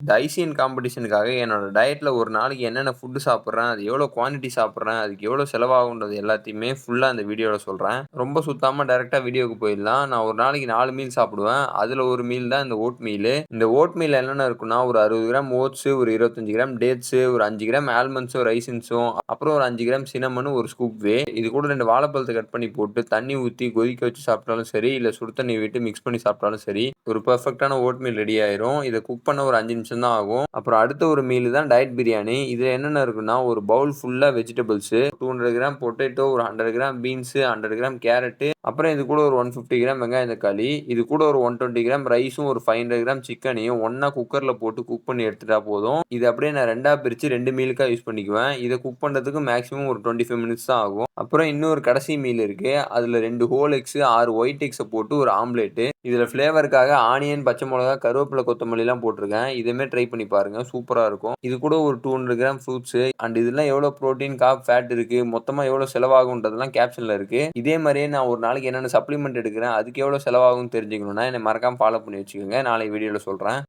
இந்த ஐசிஎன் காம்படிஷனுக்காக என்னோட டயட்ல ஒரு நாளைக்கு என்னென்ன ஃபுட் சாப்பிடுறேன், அது எவ்வளோ குவான்டிட்டி சாப்பிடுறேன், அதுக்கு எவ்வளோ செலவாகுன்றது எல்லாத்தையுமே ஃபுல்லா இந்த வீடியோல சொல்றேன். ரொம்ப சுத்தாம டைரக்ட்டா வீடியோக்கு போயிடலாம். நான் ஒரு நாளைக்கு 4 மீல் சாப்பிடுவேன். அதுல ஒரு மீல் தான் இந்த ஓட் மீலு. இந்த ஓட் மீல்ல என்னென்ன இருக்குன்னா, ஒரு 60 கிராம் ஓட்ஸு, ஒரு 25 கிராம் டேட்ஸு, ஒரு 5 கிராம் ஆல்மண்ட்ஸும், ரைசின்ஸும், அப்புறம் ஒரு 5 கிராம் சின்னமன்னு, ஒரு ஸ்கூப் வே. இது கூட 2 வாழைப்பழத்த கட் பண்ணி போட்டு, தண்ணி ஊத்தி கொதிக்க வச்சு சாப்பிட்டாலும் சரி, இல்ல சுடு தண்ணி விட்டு மிக்ஸ் பண்ணி சாப்பிட்டாலும் சரி, ஒரு பெர்ஃபெக்ட்டான ஓட் மீல் ரெடி ஆயிரும். இத குக் பண்ண ஒரு 5 நிமிஷம் தான் ஆகும். அப்புறம் அடுத்த ஒரு மீல் தான் டயட் பிரியாணி. இதுல என்னென்ன இருக்குன்னா, ஒரு பவுல் ஃபுல்லா வெஜிடபிள்ஸு, 200 கிராம் பொட்டேட்டோ, ஒரு 100 கிராம் பீன்ஸு, 100 கிராம் கேரட்டு, அப்புறம் இது கூட ஒரு 150 கிராம் வெங்காயம் தக்காளி, இது கூட ஒரு 120 கிராம் ரைஸும், ஒரு 500 கிராம் சிக்கனையும் ஒண்ணா குக்கர்ல போட்டு குக் பண்ணி எடுத்துட்டா போதும். இத அப்படியே நான் 2ஆ பிரிச்சு 2 மீலுக்கா யூஸ் பண்ணிக்குவேன். இத குக் பண்றதுக்கு மேக்ஸிமம் ஒரு 25 மினிட்ஸ் தான் ஆகும். அப்புறம் இன்னொரு கடைசி மீல் இருக்கு. அதுல 2 ஹோல் எக்ஸ், 6 ஒயிட் எக்ஸ போட்டு ஒரு ஆம்லெட். இதுல ஃப்ளேவருக்காக ஆனியன், பச்சை மொளகா, கருவேப்பிலை, கொத்தமல்லிலாம் போட்டுருக்கேன். இதுவுமே ட்ரை பண்ணி பாருங்க. சூப்பரா இருக்கும். இது கூட ஒரு 200 கிராம் ஃப்ரூட்ஸ் அண்ட் இதெல்லாம் எவ்வளோ புரோட்டீன், கார்ப், ஃபேட் இருக்கு. மொத்தமா எவ்வளோ செலவாகும்ன்றதெல்லாம் கேப்ஷன்ல இருக்கு. இதே மாரியே நான் ஒரு நாளைக்கு என்னென்ன சப்ளிமெண்ட் எடுக்கிறேன், அதுக்கு எவ்வளோ செலவாகும்னு தெரிஞ்சுக்கணும்னா, என்ன மறக்காம ஃபாலோ பண்ணி வச்சுக்கோங்க. நாளைக்கு வீடியோல சொல்றேன்.